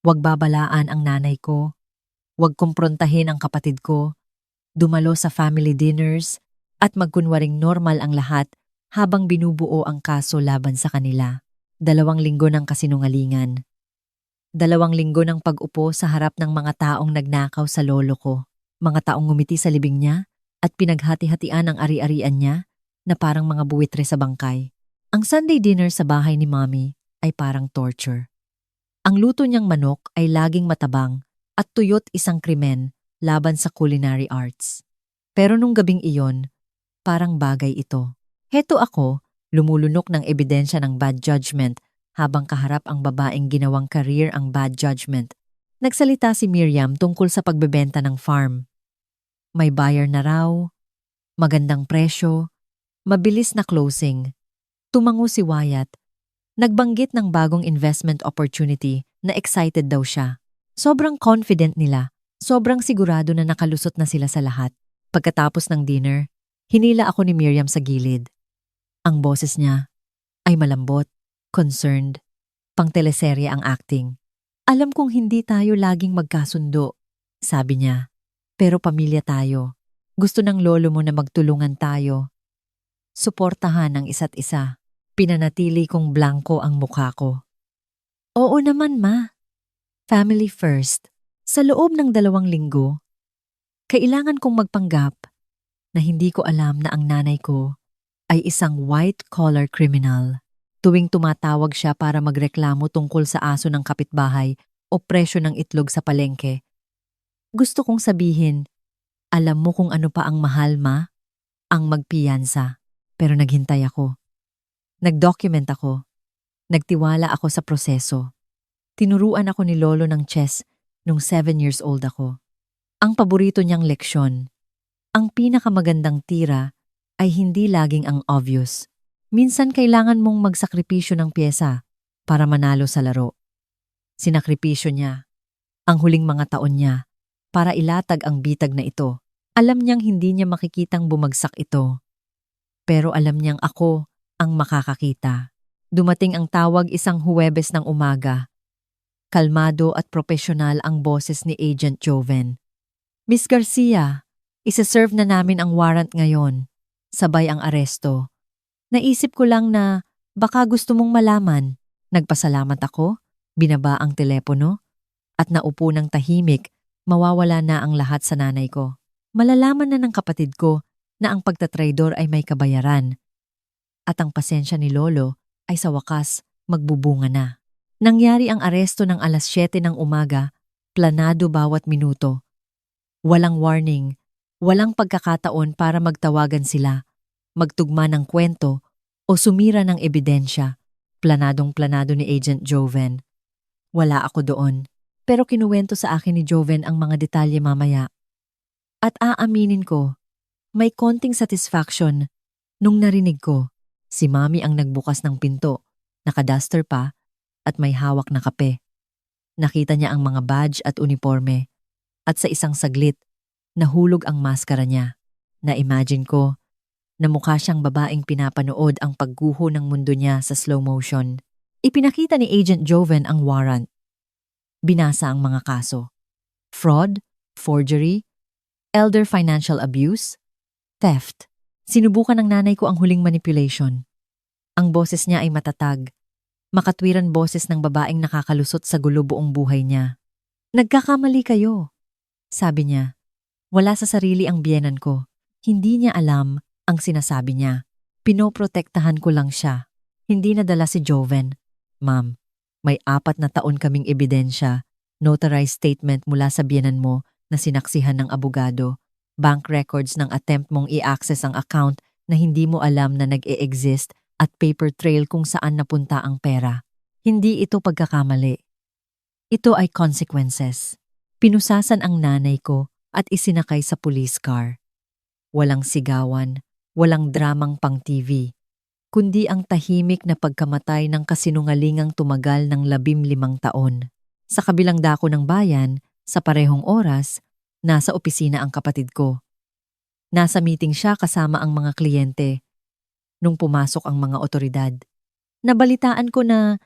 [SPEAKER 1] wag babalaan ang nanay ko, wag kumprontahin ang kapatid ko, dumalo sa family dinners at magkunwaring normal ang lahat habang binubuo ang kaso laban sa kanila. 2 linggo ng kasinungalingan. 2 linggo ng pag-upo sa harap ng mga taong nagnakaw sa lolo ko. Mga taong ngumiti sa libing niya at pinaghati-hatian ang ari-arian niya na parang mga buwitre sa bangkay. Ang Sunday dinner sa bahay ni Mommy ay parang torture. Ang luto niyang manok ay laging matabang at tuyot isang krimen laban sa culinary arts. Pero nung gabing iyon, parang bagay ito. Heto ako, lumulunok ng ebidensya ng bad judgment habang kaharap ang babaeng ginawang career ang bad judgment. Nagsalita si Miriam tungkol sa pagbebenta ng farm. May buyer na raw, magandang presyo, mabilis na closing. Tumango si Wyatt. Nagbanggit ng bagong investment opportunity na excited daw siya. Sobrang confident nila, sobrang sigurado na nakalusot na sila sa lahat. Pagkatapos ng dinner, hinila ako ni Miriam sa gilid. Ang boses niya ay malambot, concerned, pang teleserye ang acting. Alam kong hindi tayo laging magkasundo, sabi niya. Pero pamilya tayo. Gusto ng lolo mo na magtulungan tayo. Suportahan ang isa't isa. Pinanatili kong blanko ang mukha ko. Oo naman, ma. Family first. Sa loob ng 2 linggo, kailangan kong magpanggap na hindi ko alam na ang nanay ko ay isang white-collar criminal. Tuwing tumatawag siya para magreklamo tungkol sa aso ng kapitbahay o presyo ng itlog sa palengke. Gusto kong sabihin, alam mo kung ano pa ang mahal, ma? Ang magpiyansa. Pero naghintay ako. Nag-document ako. Nagtiwala ako sa proseso. Tinuruan ako ni Lolo ng chess nung 7 years old ako. Ang paborito niyang leksyon. Ang pinakamagandang tira ay hindi laging ang obvious. Minsan kailangan mong magsakripisyo ng pyesa para manalo sa laro. Sinakripisyo niya ang huling mga taon niya para ilatag ang bitag na ito. Alam niyang hindi niya makikitang bumagsak ito. Pero alam niyang ako ang makakakita. Dumating ang tawag isang Huwebes ng umaga. Kalmado at profesional ang boses ni Agent Joven. Miss Garcia, isa-serve na namin ang warrant ngayon. sabay ang aresto. Naisip ko lang na baka gusto mong malaman. Nagpasalamat ako, binaba ang telepono, at naupo ng tahimik, mawawala na ang lahat sa nanay ko. Malalaman na ng kapatid ko na ang pagtatraidor ay may kabayaran at ang pasensya ni Lolo ay sa wakas magbubunga na. Nangyari ang aresto ng alas 7 ng umaga, planado bawat minuto. Walang warning, walang pagkakataon para magtawagan sila, magtugma ng kwento o sumira ng ebidensya. Planadong-planado ni Agent Joven. Wala ako doon, pero kinuwento sa akin ni Joven ang mga detalye mamaya. At aaminin ko, may konting satisfaction nung narinig ko. Si Mami ang nagbukas ng pinto, nakaduster pa, at may hawak na kape. Nakita niya ang mga badge at uniforme, at sa isang saglit, nahulog ang maskara niya. Na-imagine ko, na mukha siyang babaeng pinapanood ang pagguho ng mundo niya sa slow motion. Ipinakita ni Agent Joven ang warrant. Binasa ang mga kaso. Fraud, forgery, elder financial abuse, theft. Sinubukan ng nanay ko ang huling manipulation. Ang boses niya ay matatag, makatwiran boses ng babaeng nakakalusot sa gulo buong buhay niya. Nagkakamali kayo, sabi niya. Wala sa sarili ang biyenan ko. Hindi niya alam ang sinasabi niya. Pinoprotektahan ko lang siya. Hindi nadala si Joven. Ma'am, may 4 na taon kaming ebidensya, notarized statement mula sa biyenan mo na sinaksihan ng abogado, bank records ng attempt mong i-access ang account na hindi mo alam na nag-e-exist at paper trail kung saan napunta ang pera. Hindi ito pagkakamali. Ito ay consequences. Pinusasan ang nanay ko at isinakay sa police car. Walang sigawan, walang dramang pang TV, kundi ang tahimik na pagkamatay ng kasinungalingang tumagal ng 15 taon. Sa kabilang dako ng bayan, sa parehong oras, nasa opisina ang kapatid ko. Nasa meeting siya kasama ang mga kliyente. Nung pumasok ang mga otoridad, nabalitaan ko na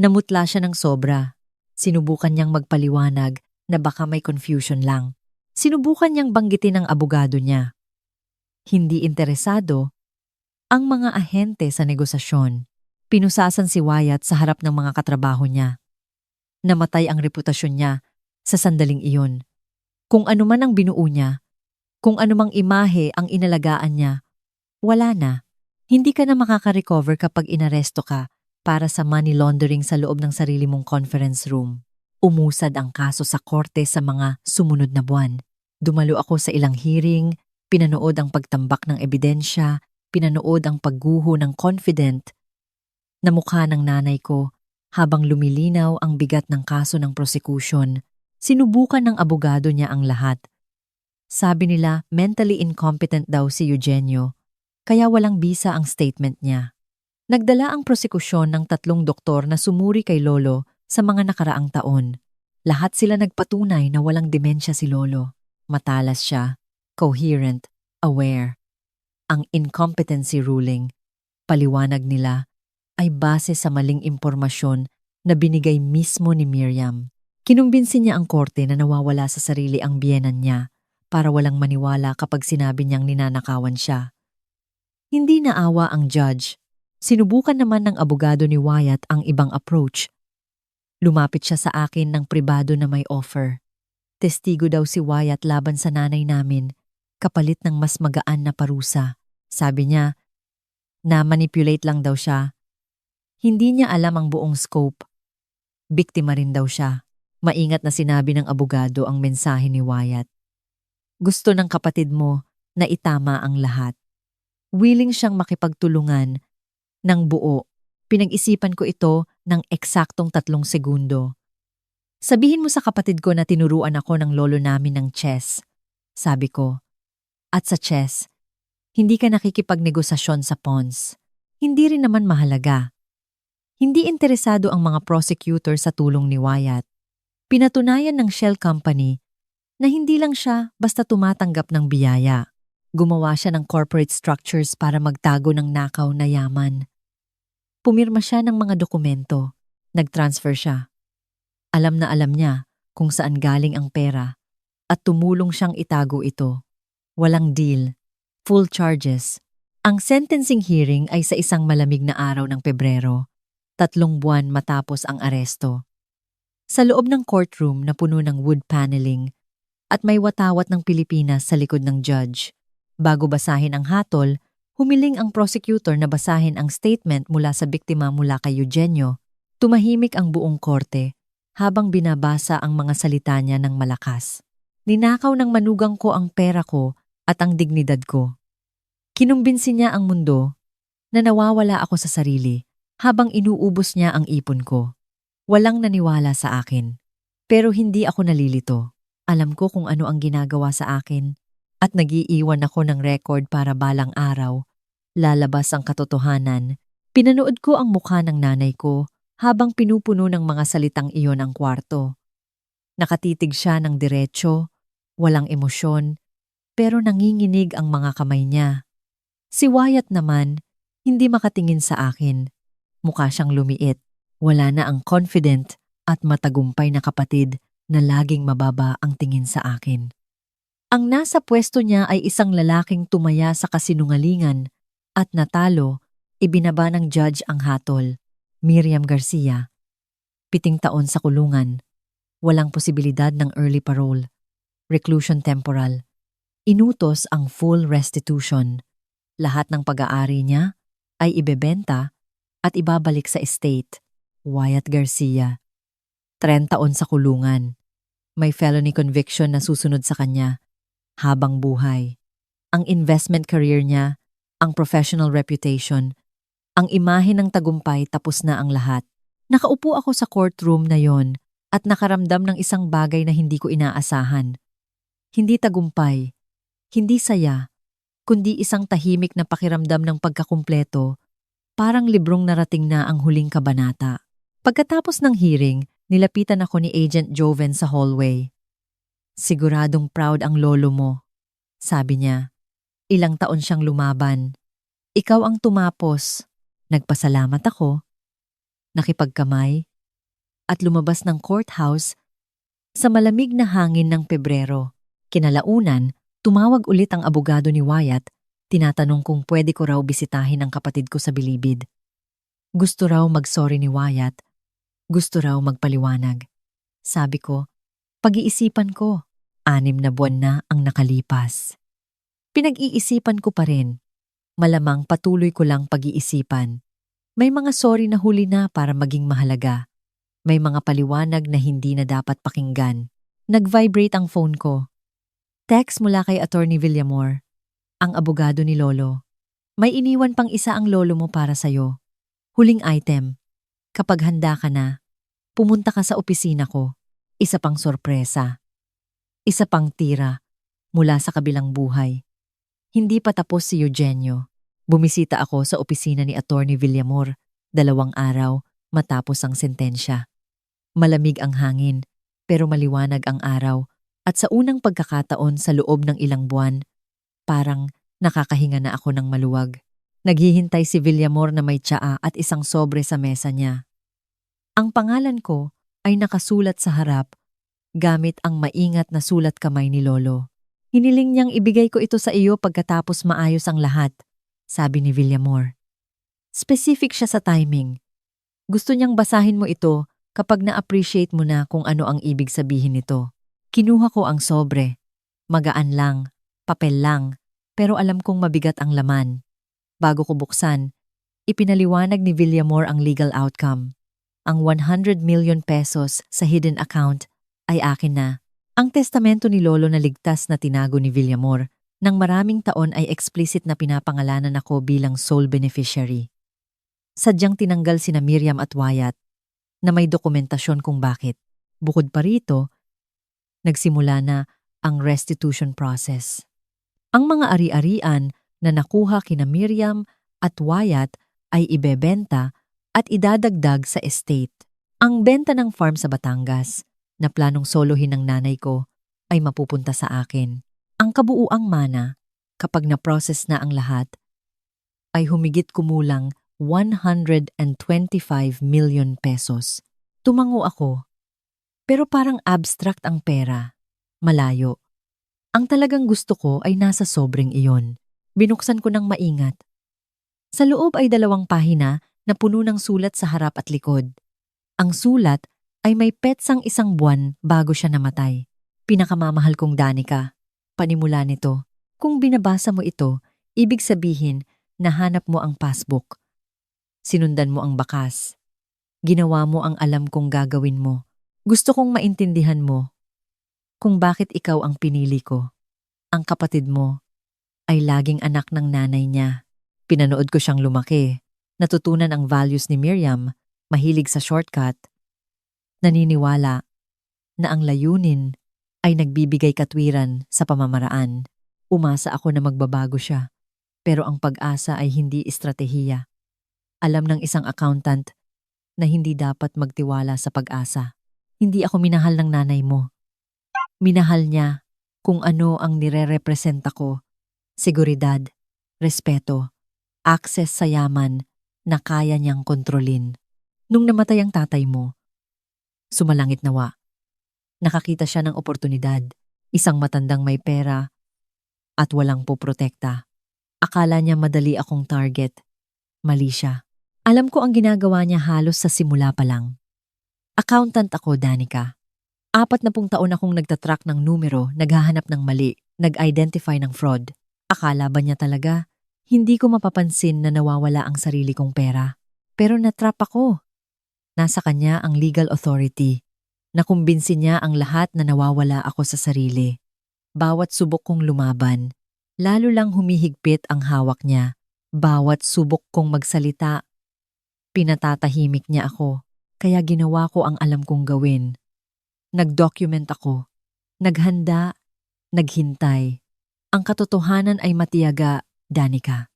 [SPEAKER 1] namutla siya ng sobra. Sinubukan niyang magpaliwanag na baka may confusion lang. Sinubukan niyang banggitin ang abogado niya. Hindi interesado ang mga ahente sa negosasyon. Pinusasan si Wyatt sa harap ng mga katrabaho niya. Namatay ang reputasyon niya sa sandaling iyon. Kung ano man ang binuo niya, kung anumang imahe ang inalagaan niya, wala na. Hindi ka na makaka-recover kapag inaresto ka para sa money laundering sa loob ng sarili mong conference room. Umusad ang kaso sa korte sa mga sumunod na buwan. Dumalo ako sa ilang hearing, pinanood ang pagtambak ng ebidensya, pinanood ang pagguho ng confident na mukha ng nanay ko habang lumilinaw ang bigat ng kaso ng prosecution. Sinubukan ng abogado niya ang lahat. Sabi nila mentally incompetent daw si Eugenio, kaya walang bisa ang statement niya. Nagdala ang prosekusyon ng 3 doktor na sumuri kay Lolo sa mga nakaraang taon. Lahat sila nagpatunay na walang demensya si Lolo. Matalas siya, coherent, aware. Ang incompetency ruling, paliwanag nila, ay base sa maling impormasyon na binigay mismo ni Miriam. Kinumbinsi niya ang korte na nawawala sa sarili ang biyenan niya para walang maniwala kapag sinabi niyang ninanakawan siya. Hindi naawa ang judge. Sinubukan naman ng abogado ni Wyatt ang ibang approach. Lumapit siya sa akin ng pribado na may offer. Testigo daw si Wyatt laban sa nanay namin, kapalit ng mas magaan na parusa. Sabi niya, na manipulate lang daw siya. Hindi niya alam ang buong scope. Biktima rin daw siya. Maingat na sinabi ng abogado ang mensahe ni Wyatt. Gusto ng kapatid mo na itama ang lahat. Willing siyang makipagtulungan ng buo. Pinag-isipan ko ito ng eksaktong 3 segundo. Sabihin mo sa kapatid ko na tinuruan ako ng lolo namin ng chess. Sabi ko. At sa chess, hindi ka nakikipagnegosasyon sa pawns. Hindi rin naman mahalaga. Hindi interesado ang mga prosecutor sa tulong ni Wyatt. Pinatunayan ng Shell Company na hindi lang siya basta tumatanggap ng biyaya. Gumawa siya ng corporate structures para magtago ng nakaw na yaman. Pumirma siya ng mga dokumento. Nag-transfer siya. Alam na alam niya kung saan galing ang pera at tumulong siyang itago ito. Walang deal, full charges, Ang sentencing hearing ay sa isang malamig na araw ng Pebrero, 3 buwan matapos ang aresto. Sa loob ng courtroom na puno ng wood paneling at may watawat ng Pilipinas sa likod ng judge. Bago basahin ang hatol, humiling ang prosecutor na basahin ang statement mula sa biktima mula kay Eugenio. Tumahimik ang buong korte habang binabasa ang mga salita niya ng malakas. Ninakaw ng manugang ko ang pera ko at ang dignidad ko. Kinumbinsi niya ang mundo na nawawala ako sa sarili habang inuubos niya ang ipon ko. Walang naniwala sa akin. Pero hindi ako nalilito. Alam ko kung ano ang ginagawa sa akin at nagiiwan ako ng record para balang araw. Lalabas ang katotohanan. Pinanood ko ang mukha ng nanay ko habang pinupuno ng mga salitang iyon ang kwarto. Nakatitig siya ng diretsyo, walang emosyon, pero nanginginig ang mga kamay niya. Si Wyatt naman, hindi makatingin sa akin. Mukha siyang lumiit. Wala na ang confident at matagumpay na kapatid na laging mababa ang tingin sa akin. Ang nasa pwesto niya ay isang lalaking tumaya sa kasinungalingan at natalo, ibinaba ng judge ang hatol. Miriam Garcia, 7 taon sa kulungan. Walang posibilidad ng early parole. Reclusion temporal. Inutos ang full restitution. Lahat ng pag-aari niya ay ibebenta at ibabalik sa estate. Wyatt Garcia, 30 taon sa kulungan. May felony conviction na susunod sa kanya habang buhay. Ang investment career niya, ang professional reputation, ang imahe ng tagumpay tapos na ang lahat. Nakaupo ako sa courtroom na yon at nakaramdam ng isang bagay na hindi ko inaasahan. Hindi tagumpay, hindi saya, kundi isang tahimik na pakiramdam ng pagkakumpleto, parang librong narating na ang huling kabanata. Pagkatapos ng hearing, nilapitan ako ni Agent Joven sa hallway. Siguradong proud ang lolo mo, sabi niya. Ilang taon siyang lumaban. Ikaw ang tumapos. Nagpasalamat ako, nakipagkamay, at lumabas ng courthouse sa malamig na hangin ng Pebrero. Kinalaunan, tumawag ulit ang abogado ni Wyatt, tinatanong kung pwede ko raw bisitahin ang kapatid ko sa bilibid. Gusto raw mag-sorry ni Wyatt, gusto raw magpaliwanag. Sabi ko, pag-iisipan ko, 6 na buwan na ang nakalipas. Pinag-iisipan ko pa rin. Malamang patuloy ko lang pag-iisipan. May mga sorry na huli na para maging mahalaga. May mga paliwanag na hindi na dapat pakinggan. Nag-vibrate ang phone ko. Text mula kay Attorney Villamor, ang abogado ni Lolo. May iniwan pang isa ang lolo mo para sa'yo. Huling item. Kapag handa ka na, pumunta ka sa opisina ko. Isa pang sorpresa. Isa pang tira mula sa kabilang buhay. Hindi pa tapos si Eugenio. Bumisita ako sa opisina ni Attorney Villamor 2 araw matapos ang sentensya. Malamig ang hangin, pero maliwanag ang araw at sa unang pagkakataon sa loob ng ilang buwan, parang nakakahinga na ako ng maluwag. Naghihintay si Villamor na may tsaa at isang sobre sa mesa niya. Ang pangalan ko ay nakasulat sa harap gamit ang maingat na sulat kamay ni Lolo. Hiniling niyang ibigay ko ito sa iyo pagkatapos maayos ang lahat, sabi ni Villamor. Specific siya sa timing. Gusto niyang basahin mo ito kapag na-appreciate mo na kung ano ang ibig sabihin nito. Kinuha ko ang sobre. Magaan lang, papel lang, pero alam kong mabigat ang laman. Bago ko buksan, ipinaliwanag ni Villamor ang legal outcome. Ang 100 million pesos sa hidden account ay akin na. Ang testamento ni Lolo na ligtas na tinago ni Villamor nang maraming taon ay explicit na pinapangalanan ako bilang sole beneficiary. Sadyang tinanggal sina Miriam at Wyatt na may dokumentasyon kung bakit. Bukod pa rito, nagsimula na ang restitution process. Ang mga ari-arian na nakuha kina Miriam at Wyatt ay ibebenta at idadagdag sa estate. Ang benta ng farm sa Batangas na planong solohin ng nanay ko ay mapupunta sa akin. Ang kabuuang mana, kapag na-process na ang lahat, ay humigit kumulang 125 million pesos. Tumango ako. Pero parang abstract ang pera. Malayo. Ang talagang gusto ko ay nasa sobreng iyon. Binuksan ko ng maingat. Sa loob ay 2 pahina na puno ng sulat sa harap at likod. Ang sulat ay may petsang 1 buwan bago siya namatay. Pinakamamahal kong Danica. Panimula nito, kung binabasa mo ito, ibig sabihin nahanap mo ang passbook. Sinundan mo ang bakas. Ginawa mo ang alam kong gagawin mo. Gusto kong maintindihan mo kung bakit ikaw ang pinili ko. Ang kapatid mo ay laging anak ng nanay niya. Pinanood ko siyang lumaki. Natutunan ang values ni Miriam, mahilig sa shortcut. Naniniwala na ang layunin ay nagbibigay katwiran sa pamamaraan. Umasa ako na magbabago siya. Pero ang pag-asa ay hindi estratehiya. Alam ng isang accountant na hindi dapat magtiwala sa pag-asa. Hindi ako minahal ng nanay mo. Minahal niya kung ano ang nire-representa ko. Seguridad, respeto, access sa yaman na kaya niyang kontrolin. Nung namatay ang tatay mo, sumalangit nawa. Nakakita siya ng oportunidad, isang matandang may pera at walang poprotekta. Akala niya madali akong target. Mali siya. Alam ko ang ginagawa niya halos sa simula pa lang. Accountant ako, Danica. 40 taon akong nagtatrack ng numero, naghahanap ng mali, nag-identify ng fraud. Akala ba niya talaga? Hindi ko mapapansin na nawawala ang sarili kong pera. Pero natrap ako. Nasa kanya ang legal authority. Nakumbinsi niya ang lahat na nawawala ako sa sarili. Bawat subok kong lumaban, lalo lang humihigpit ang hawak niya. Bawat subok kong magsalita, pinatatahimik niya ako. Kaya ginawa ko ang alam kong gawin. Nag-document ako. Naghanda, naghintay. Ang katotohanan ay matiyaga, Danica.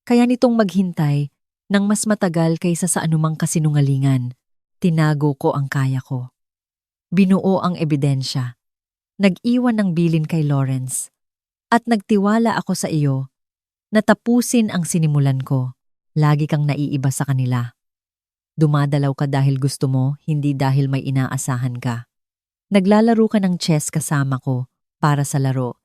[SPEAKER 1] Kaya nitong maghintay ng mas matagal kaysa sa anumang kasinungalingan, tinago ko ang kaya ko. Binuo ang ebidensya. Nag-iwan ng bilin kay Lawrence. At nagtiwala ako sa iyo na tapusin ang sinimulan ko. Lagi kang naiiba sa kanila. Dumadalaw ka dahil gusto mo, hindi dahil may inaasahan ka. Naglalaro ka ng chess kasama ko para sa laro,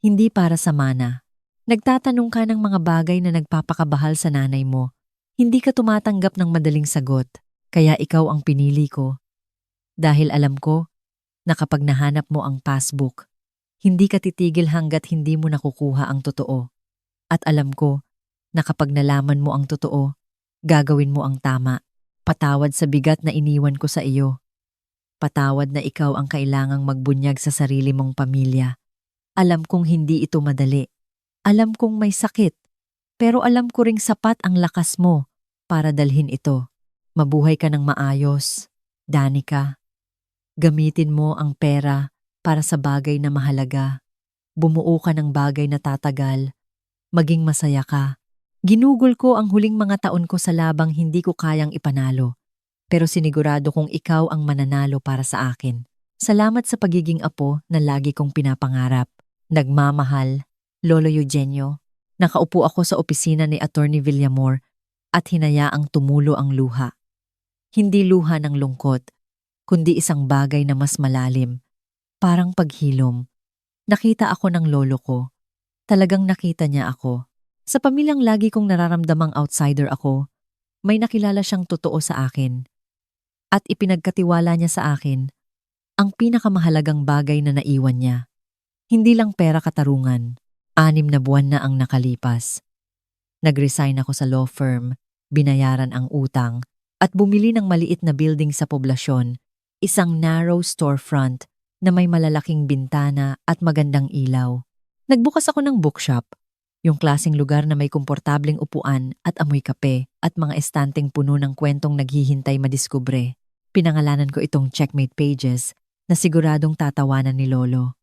[SPEAKER 1] hindi para sa mana. Nagtatanong ka ng mga bagay na nagpapakabahal sa nanay mo. Hindi ka tumatanggap ng madaling sagot, kaya ikaw ang pinili ko. Dahil alam ko na kapag nahanap mo ang passbook, hindi ka titigil hanggat hindi mo nakukuha ang totoo. At alam ko na kapag nalaman mo ang totoo, gagawin mo ang tama. Patawad sa bigat na iniwan ko sa iyo. Patawad na ikaw ang kailangang magbunyag sa sarili mong pamilya. Alam kong hindi ito madali. Alam kong may sakit. Pero alam ko ring sapat ang lakas mo para dalhin ito. Mabuhay ka ng maayos, Danica. Gamitin mo ang pera para sa bagay na mahalaga. Bumuo ka ng bagay na tatagal. Maging masaya ka. Ginugol ko ang huling mga taon ko sa labang hindi ko kayang ipanalo. Pero sinigurado kong ikaw ang mananalo para sa akin. Salamat sa pagiging apo na lagi kong pinapangarap. Nagmamahal, Lolo Eugenio. Nakaupo ako sa opisina ni Attorney Villamor at hinayaang tumulo ang luha. Hindi luha ng lungkot, kundi isang bagay na mas malalim. Parang paghilom. Nakita ako ng lolo ko. Talagang nakita niya ako. Sa pamilyang lagi kong nararamdamang outsider ako, may nakilala siyang totoo sa akin. At ipinagkatiwala niya sa akin ang pinakamahalagang bagay na naiwan niya. Hindi lang pera katarungan. 6 na buwan na ang nakalipas. Nag-resign ako sa law firm, binayaran ang utang, at bumili ng maliit na building sa poblasyon, isang narrow storefront na may malalaking bintana at magandang ilaw. Nagbukas ako ng bookshop, yung klaseng lugar na may komportableng upuan at amoy kape at mga estanteng puno ng kwentong naghihintay madiskubre. Pinangalanan ko itong Checkmate Pages na siguradong tatawanan ni Lolo.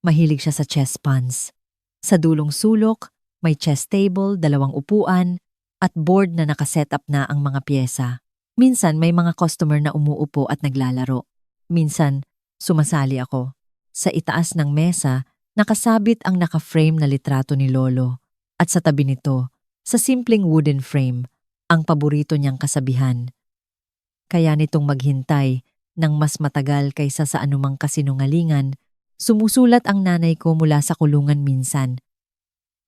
[SPEAKER 1] Mahilig siya sa chess puns. Sa dulong sulok, may chess table, 2 upuan, at board na nakasetup na ang mga pyesa. Minsan may mga customer na umuupo at naglalaro. Minsan, sumasali ako. Sa itaas ng mesa, nakasabit ang naka-frame na litrato ni Lolo. At sa tabi nito, sa simpleng wooden frame, ang paborito niyang kasabihan. Kaya nitong maghintay ng mas matagal kaysa sa anumang kasinungalingan, sumusulat ang nanay ko mula sa kulungan minsan.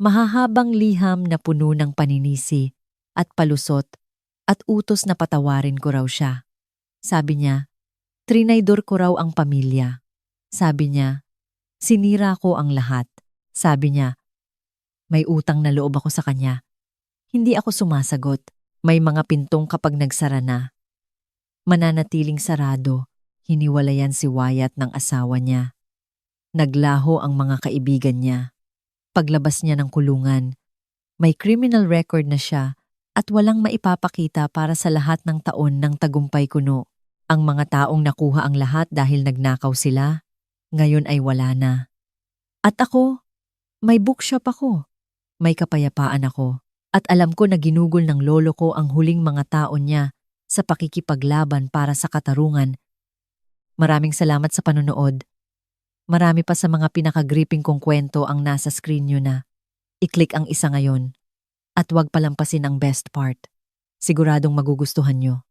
[SPEAKER 1] Mahahabang liham na puno ng paninisi, at palusot at utos na patawarin ko raw siya. Sabi niya, trinaydor ko raw ang pamilya. Sabi niya, sinira ko ang lahat. Sabi niya, may utang na loob ako sa kanya. Hindi ako sumasagot. May mga pintong kapag nagsara na. Mananatiling sarado, hiniwalayan si Wyatt ng asawa niya. Naglaho ang mga kaibigan niya. Paglabas niya ng kulungan, may criminal record na siya at walang maipapakita para sa lahat ng taon ng tagumpay kuno. Ang mga taong nakuha ang lahat dahil nagnakaw sila, ngayon ay wala na. At ako, may bookshop ako. May kapayapaan ako. At alam ko na ginugol ng lolo ko ang huling mga taon niya sa pakikipaglaban para sa katarungan. Maraming salamat sa panonood. Marami pa sa mga pinaka-gripping kong kwento ang nasa screen nyo na. I-click ang isa ngayon. At huwag palampasin ang best part. Siguradong magugustuhan nyo.